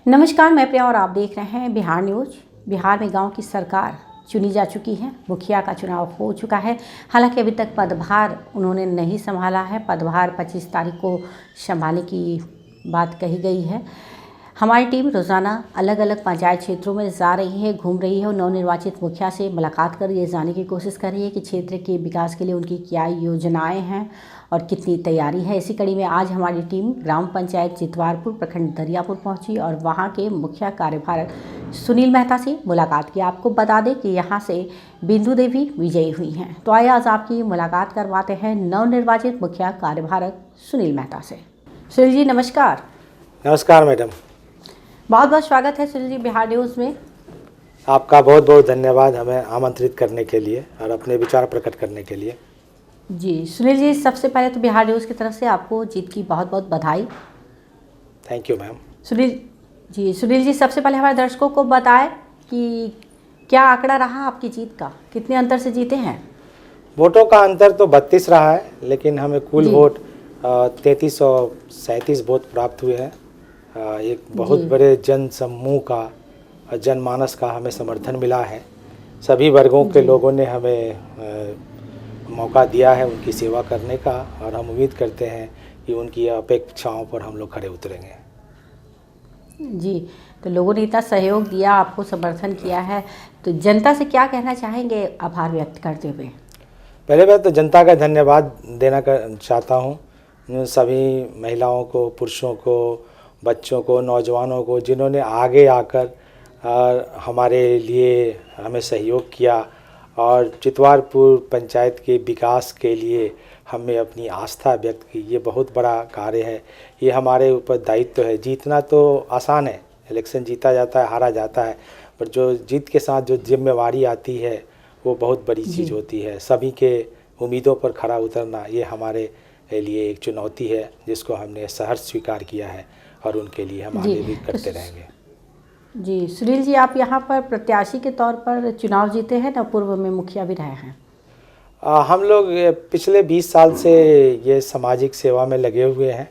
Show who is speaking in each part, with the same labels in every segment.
Speaker 1: नमस्कार, मैं प्रिया और आप देख रहे हैं बिहार न्यूज़। बिहार में गांव की सरकार चुनी जा चुकी है। मुखिया का चुनाव हो चुका है। हालांकि अभी तक पदभार उन्होंने नहीं संभाला है। पदभार 25 तारीख को संभालने की बात कही गई है। हमारी टीम रोज़ाना अलग अलग पंचायत क्षेत्रों में जा रही है, घूम रही है और नवनिर्वाचित मुखिया से मुलाकात कर ये जानने की कोशिश कर रही है कि क्षेत्र के विकास के लिए उनकी क्या योजनाएं हैं और कितनी तैयारी है। इसी कड़ी में आज हमारी टीम ग्राम पंचायत जितवारपुर प्रखंड दरियापुर पहुंची और वहां के मुखिया कार्यपालक सुनील मेहता से मुलाकात की। आपको बता दें कि यहाँ से बिंदु देवी विजयी हुई हैं। तो आइए आज आपकी मुलाकात करवाते हैं नवनिर्वाचित मुखिया कार्यपालक सुनील मेहता से। सुनील जी नमस्कार।
Speaker 2: नमस्कार मैडम,
Speaker 1: बहुत बहुत स्वागत है सुनील जी बिहार न्यूज़ में।
Speaker 2: आपका बहुत बहुत धन्यवाद हमें आमंत्रित करने के लिए और अपने विचार प्रकट करने के लिए।
Speaker 1: जी सुनील जी, सबसे पहले तो बिहार न्यूज़ की तरफ से आपको जीत की बहुत बहुत बधाई।
Speaker 2: Thank you ma'am.
Speaker 1: Sunil ji सबसे पहले हमारे दर्शकों को बताएं कि क्या आंकड़ा रहा आपकी जीत का, कितने अंतर से जीते हैं?
Speaker 2: वोटों का अंतर तो 32 रहा है, लेकिन हमें कुल वोट 3337 वोट प्राप्त हुए हैं। एक बहुत बड़े जन समूह का, जनमानस का हमें समर्थन मिला है। सभी वर्गों के लोगों ने हमें मौका दिया है उनकी सेवा करने का और हम उम्मीद करते हैं कि उनकी अपेक्षाओं पर हम लोग खरे उतरेंगे।
Speaker 1: जी, तो लोगों ने इतना सहयोग दिया, आपको समर्थन किया है, तो जनता से क्या कहना चाहेंगे आभार व्यक्त करते हुए?
Speaker 2: पहले बात तो जनता का धन्यवाद देना चाहता हूँ सभी महिलाओं को, पुरुषों को, बच्चों को, नौजवानों को, जिन्होंने आगे आकर हमारे लिए हमें सहयोग किया और चितवारपुर पंचायत के विकास के लिए हमें अपनी आस्था व्यक्त की। ये बहुत बड़ा कार्य है, ये हमारे ऊपर दायित्व है। जीतना तो आसान है, इलेक्शन जीता जाता है, हारा जाता है, पर जो जीत के साथ जो जिम्मेवारी आती है वो बहुत बड़ी चीज़ होती है। सभी के उम्मीदों पर खरा उतरना ये हमारे लिए एक चुनौती है, जिसको हमने सहर्ष स्वीकार किया है और उनके लिए हम आगे भी करते रहेंगे। जी
Speaker 1: सुनील जी, आप यहाँ पर प्रत्याशी के तौर पर चुनाव जीते हैं ना, पूर्व में मुखिया भी रहे हैं?
Speaker 2: हम लोग पिछले 20 साल से ये सामाजिक सेवा में लगे हुए हैं।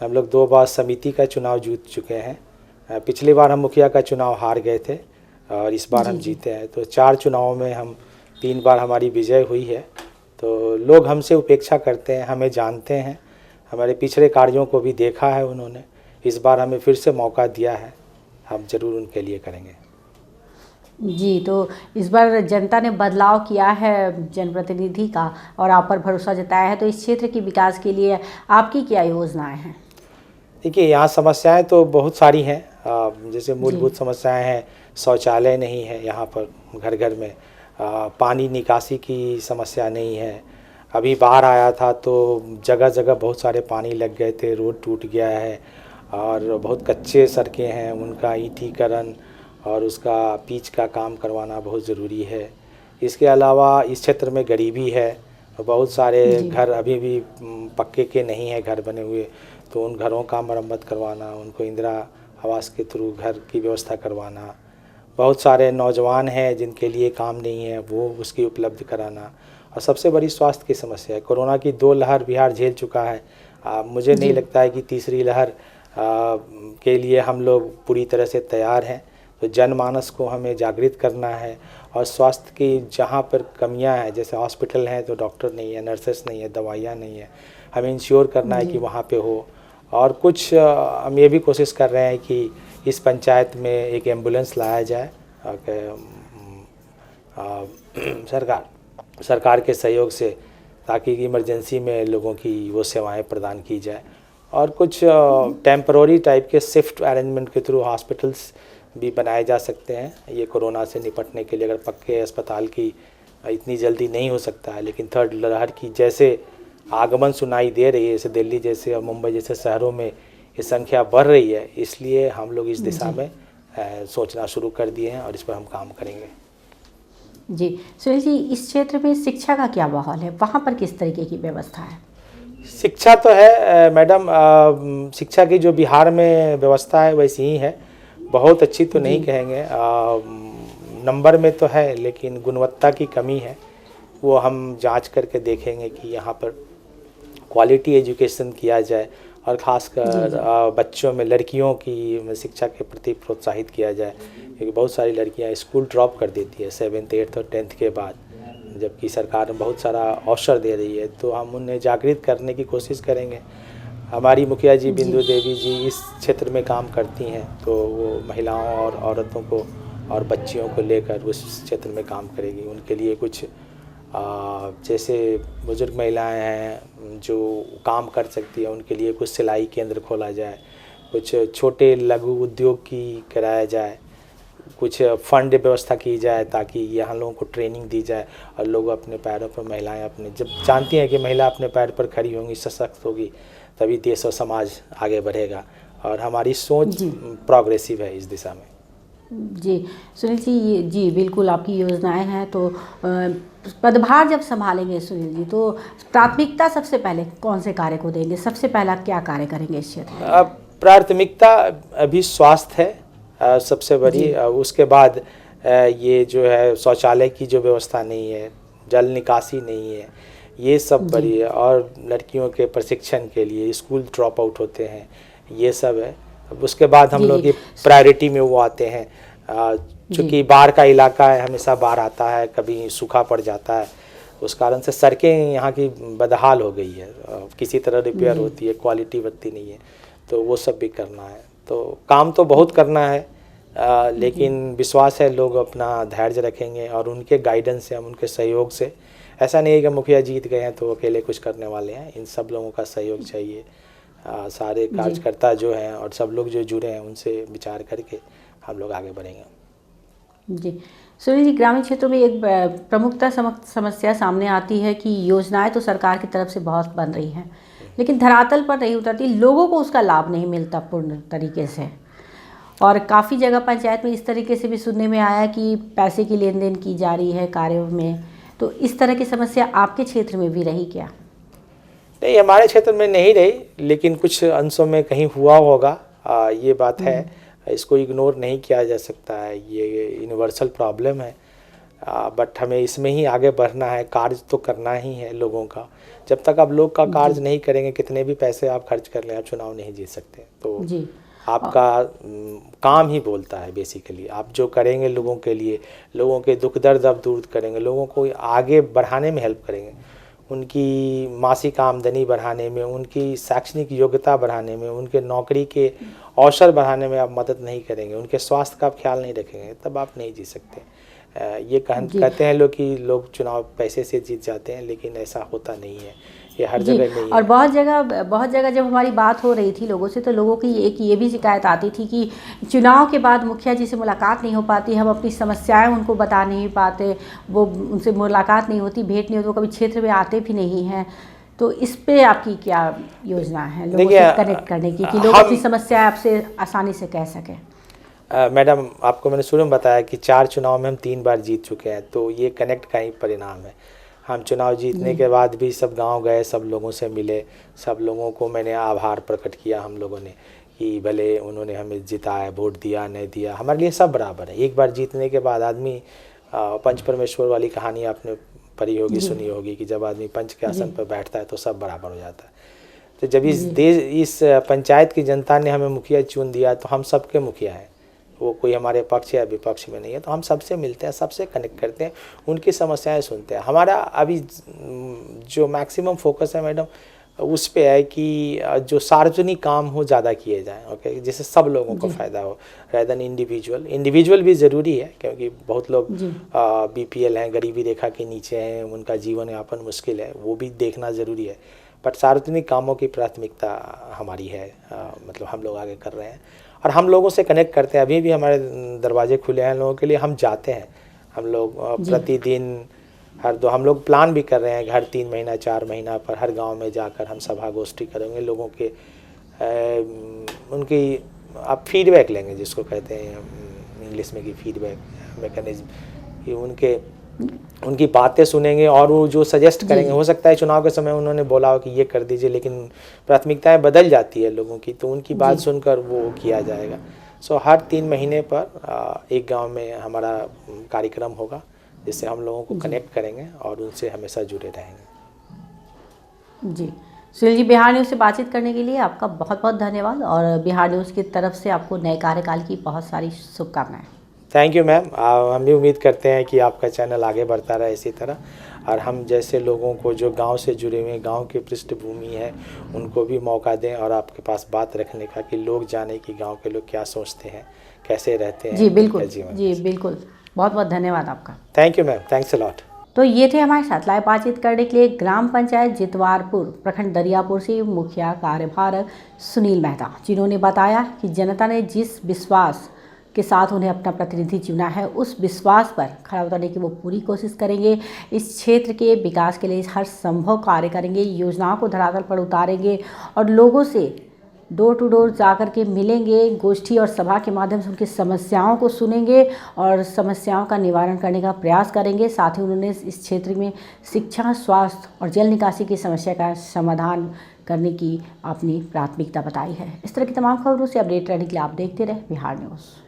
Speaker 2: हम लोग 2 बार समिति का चुनाव जीत चुके हैं। पिछली बार हम मुखिया का चुनाव हार गए थे और इस बार हम जीते हैं। तो 4 चुनावों में हम 3 बार हमारी विजय हुई है। तो लोग हमसे उपेक्षा करते हैं, हमें जानते हैं, हमारे पिछले कार्यों को भी देखा है उन्होंने। इस बार हमें फिर से मौका दिया है, हम ज़रूर उनके लिए करेंगे।
Speaker 1: जी, तो इस बार जनता ने बदलाव किया है जनप्रतिनिधि का और आप पर भरोसा जताया है, तो इस क्षेत्र के विकास के लिए आपकी क्या योजनाएं हैं?
Speaker 2: देखिए, यहाँ समस्याएं तो बहुत सारी हैं। जैसे मूलभूत समस्याएं हैं, शौचालय नहीं है यहाँ पर घर घर में, पानी निकासी की समस्या नहीं है। अभी बाढ़ आया था तो जगह जगह बहुत सारे पानी लग गए थे, रोड टूट गया है और बहुत कच्चे सड़कें हैं, उनका ईंटीकरण और उसका पिच का काम करवाना बहुत ज़रूरी है। इसके अलावा इस क्षेत्र में गरीबी है, बहुत सारे घर अभी भी पक्के के नहीं हैं, घर बने हुए, तो उन घरों का मरम्मत करवाना, उनको इंदिरा आवास के थ्रू घर की व्यवस्था करवाना। बहुत सारे नौजवान हैं जिनके लिए काम नहीं है, वो उसकी उपलब्ध कराना। और सबसे बड़ी स्वास्थ्य की समस्या है। कोरोना की 2 लहर बिहार झेल चुका है। मुझे नहीं लगता है कि तीसरी लहर के लिए हम लोग पूरी तरह से तैयार हैं। तो जनमानस को हमें जागृत करना है और स्वास्थ्य की जहाँ पर कमियां हैं, जैसे हॉस्पिटल हैं तो डॉक्टर नहीं है, नर्सेस नहीं है, दवाइयाँ नहीं है, हमें इंश्योर करना है कि वहाँ पे हो। और कुछ हम ये भी कोशिश कर रहे हैं कि इस पंचायत में एक एम्बुलेंस लाया जाए, सरकार के सहयोग से, ताकि इमरजेंसी में लोगों की वो सेवाएं प्रदान की जाए। और कुछ टेम्पररी टाइप के शिफ्ट अरेंजमेंट के थ्रू हॉस्पिटल्स भी बनाए जा सकते हैं ये कोरोना से निपटने के लिए। अगर पक्के अस्पताल की इतनी जल्दी नहीं हो सकता है, लेकिन थर्ड लहर की जैसे आगमन सुनाई दे रही है, जैसे दिल्ली जैसे और मुंबई जैसे शहरों में ये संख्या बढ़ रही है, इसलिए हम लोग इस दिशा में सोचना शुरू कर दिए हैं और इस पर हम काम करेंगे।
Speaker 1: जी सुनील जी, इस क्षेत्र में शिक्षा का क्या माहौल है, वहाँ पर किस तरीके की व्यवस्था है?
Speaker 2: शिक्षा तो है मैडम, शिक्षा की जो बिहार में व्यवस्था है वैसी ही है। बहुत अच्छी तो नहीं कहेंगे, नंबर में तो है, लेकिन गुणवत्ता की कमी है। वो हम जांच करके देखेंगे कि यहाँ पर क्वालिटी एजुकेशन किया जाए और ख़ासकर बच्चों में लड़कियों की शिक्षा के प्रति प्रोत्साहित किया जाए, क्योंकि बहुत सारी लड़कियां स्कूल ड्रॉप कर देती है 7th 8th और 10th के बाद, जबकि सरकार बहुत सारा अवसर दे रही है। तो हम उन्हें जागृत करने की कोशिश करेंगे। हमारी मुखिया जी बिंदु देवी जी इस क्षेत्र में काम करती हैं, तो वो महिलाओं और औरतों को और बच्चियों को लेकर उस क्षेत्र में काम करेगी। उनके लिए कुछ जैसे बुजुर्ग महिलाएं हैं जो काम कर सकती है, उनके लिए कुछ सिलाई केंद्र खोला जाए, कुछ छोटे लघु उद्योग की कराया जाए, कुछ फंड व्यवस्था की जाए ताकि यहाँ लोगों को ट्रेनिंग दी जाए और लोग अपने पैरों पर, महिलाएं अपने, जब जानती हैं कि महिला अपने पैर पर खड़ी होंगी, सशक्त होगी, तभी देश और समाज आगे बढ़ेगा। और हमारी सोच प्रोग्रेसिव है इस दिशा में।
Speaker 1: जी सुनील जी, जी बिल्कुल आपकी योजनाएं हैं। तो पदभार जब संभालेंगे सुनील जी, तो प्राथमिकता सबसे पहले कौन से कार्य को देंगे? सबसे पहला क्या कार्य करेंगे इस क्षेत्र में?
Speaker 2: प्राथमिकता अभी स्वास्थ्य है सबसे बड़ी। उसके बाद ये जो है शौचालय की जो व्यवस्था नहीं है, जल निकासी नहीं है, ये सब बड़ी है। और लड़कियों के प्रशिक्षण के लिए स्कूल ड्रॉप आउट होते हैं, ये सब है। उसके बाद हम लोग की प्रायोरिटी में वो आते हैं, चूँकि बाढ़ का इलाका है, हमेशा बाढ़ आता है, कभी सूखा पड़ जाता है, उस कारण से सड़कें यहाँ की बदहाल हो गई है, किसी तरह रिपेयर होती है, क्वालिटी बनती नहीं है, तो वो सब भी करना है। तो काम तो बहुत करना है, लेकिन विश्वास है लोग अपना धैर्य रखेंगे और उनके गाइडेंस से, हम उनके सहयोग से, ऐसा नहीं है कि मुखिया जीत गए हैं तो अकेले कुछ करने वाले हैं, इन सब लोगों का सहयोग चाहिए। सारे कार्यकर्ता जो हैं और सब लोग जो जुड़े हैं, उनसे विचार करके हम लोग आगे बढ़ेंगे।
Speaker 1: जी सुनील जी, ग्रामीण क्षेत्रों में एक प्रमुखता समस्या सामने आती है कि योजनाएं तो सरकार की तरफ से बहुत बन रही हैं, लेकिन धरातल पर नहीं उतरती, लोगों को उसका लाभ नहीं मिलता पूर्ण तरीके से। और काफ़ी जगह पंचायत में इस तरीके से भी सुनने में आया कि पैसे की लेन देन की जा रही है कार्यों में। तो इस तरह की समस्या आपके क्षेत्र में भी रही क्या?
Speaker 2: नहीं, हमारे क्षेत्र में नहीं रही, लेकिन कुछ अंशों में कहीं हुआ होगा, ये बात है, इसको इग्नोर नहीं किया जा सकता है, ये यूनिवर्सल प्रॉब्लम है। बट हमें इसमें ही आगे बढ़ना है, कार्य तो करना ही है लोगों का। जब तक आप लोग का कार्य नहीं करेंगे, कितने भी पैसे आप खर्च कर लें, आप चुनाव नहीं जीत सकते। तो आपका काम ही बोलता है बेसिकली। आप जो करेंगे लोगों के लिए, लोगों के दुख दर्द आप दूर करेंगे, लोगों को आगे बढ़ाने में हेल्प करेंगे, उनकी मासिक आमदनी बढ़ाने में, उनकी शैक्षणिक योग्यता बढ़ाने में, उनके नौकरी के अवसर बढ़ाने में आप मदद नहीं करेंगे, उनके स्वास्थ्य का आप ख्याल नहीं रखेंगे, तब आप नहीं जीत सकते। ये कहते हैं लोग कि लोग चुनाव पैसे से जीत जाते हैं, लेकिन ऐसा होता नहीं है, ये हर जगह नहीं है।
Speaker 1: और बहुत जगह जब हमारी बात हो रही थी लोगों से, तो लोगों की ये भी शिकायत आती थी कि चुनाव के बाद मुखिया जी से मुलाकात नहीं हो पाती, हम अपनी समस्याएं उनको बता नहीं पाते, वो उनसे मुलाकात नहीं होती, भेंट नहीं होती, वो कभी क्षेत्र में आते भी नहीं हैं। तो इस पे आपकी क्या योजना है लोगों से कनेक्ट करने की, कि लोग अपनी समस्याएं आपसे आसानी से कह सकें?
Speaker 2: मैडम, आपको मैंने शुरू में बताया कि 4 चुनाव में हम 3 बार जीत चुके हैं, तो ये कनेक्ट का ही परिणाम है। हम चुनाव जीतने के बाद भी सब गांव गए, सब लोगों से मिले, सब लोगों को मैंने आभार प्रकट किया हम लोगों ने, कि भले उन्होंने हमें जिताया, वोट दिया नहीं दिया, हमारे लिए सब बराबर है। एक बार जीतने के बाद आदमी, पंच परमेश्वर वाली कहानी आपने पढ़ी होगी, सुनी होगी, कि जब आदमी पंच के आसन पर बैठता है तो सब बराबर हो जाता है। तो जब इस पंचायत की जनता ने हमें मुखिया चुन दिया, तो हम सबके मुखिया हैं, वो कोई हमारे पक्ष या विपक्ष में नहीं है, तो हम सबसे मिलते हैं, सबसे कनेक्ट करते हैं, उनकी समस्याएं सुनते हैं। हमारा अभी जो मैक्सिमम फोकस है मैडम, उस पे है कि जो सार्वजनिक काम हो ज़्यादा किए जाएं, ओके, जिससे सब लोगों को फ़ायदा हो, rather than इंडिविजुअल भी ज़रूरी है, क्योंकि बहुत लोग BPL हैं, गरीबी रेखा के नीचे हैं, उनका जीवन यापन मुश्किल है, वो भी देखना ज़रूरी है। बट सार्वजनिक कामों की प्राथमिकता हमारी है, मतलब हम लोग आगे कर रहे हैं और हम लोगों से कनेक्ट करते हैं। अभी भी हमारे दरवाजे खुले हैं लोगों के लिए, हम जाते हैं, हम लोग प्रतिदिन हम लोग प्लान भी कर रहे हैं, हर 3 महीना 4 महीना पर हर गांव में जाकर हम सभा गोष्ठी करेंगे, लोगों के उनकी आप फीडबैक लेंगे, जिसको कहते हैं इंग्लिश में कि फीडबैक मैकेनिज्म, कि उनकी बातें सुनेंगे और वो जो सजेस्ट करेंगे। हो सकता है चुनाव के समय उन्होंने बोला हो कि ये कर दीजिए, लेकिन प्राथमिकताएं बदल जाती है लोगों की, तो उनकी बात सुनकर वो किया जाएगा। सो हर 3 महीने पर एक गांव में हमारा कार्यक्रम होगा, जिससे हम लोगों को कनेक्ट करेंगे और उनसे हमेशा जुड़े रहेंगे।
Speaker 1: जी सुनील जी, बिहार न्यूज़ से बातचीत करने के लिए आपका बहुत बहुत धन्यवाद और बिहार न्यूज़ की तरफ से आपको नए कार्यकाल की बहुत सारी शुभकामनाएं।
Speaker 2: Thank you ma'am. हम भी उम्मीद करते हैं कि आपका चैनल आगे बढ़ता रहे इसी तरह, और हम जैसे लोगों को जो गांव से जुड़े हुए हैं, गांव की पृष्ठभूमि है, उनको भी मौका दें और आपके पास बात रखने का कि लोग जाने कि गांव के लोग क्या सोचते हैं, कैसे रहते हैं।
Speaker 1: जी बिल्कुल,
Speaker 2: जीवन
Speaker 1: जी बिल्कुल, बहुत बहुत धन्यवाद आपका।
Speaker 2: Thank you ma'am, thanks a lot.
Speaker 1: तो ये थे हमारे साथ लाइव बातचीत करने के लिए ग्राम पंचायत जितवारपुर प्रखंड दरियापुर से मुखिया कार्यभार सुनील मेहता, जिन्होंने बताया कि जनता ने जिस विश्वास के साथ उन्हें अपना प्रतिनिधि चुना है, उस विश्वास पर खरा उतरने की वो पूरी कोशिश करेंगे। इस क्षेत्र के विकास के लिए हर संभव कार्य करेंगे, योजनाओं को धरातल पर उतारेंगे और लोगों से डोर टू डोर जाकर के मिलेंगे, गोष्ठी और सभा के माध्यम से उनकी समस्याओं को सुनेंगे और समस्याओं का निवारण करने का प्रयास करेंगे। साथ ही उन्होंने इस क्षेत्र में शिक्षा, स्वास्थ्य और जल निकासी की समस्या का समाधान करने की अपनी प्राथमिकता बताई है। इस तरह की तमाम खबरों से अपडेट रहने के लिए आप देखते रहे बिहार न्यूज़।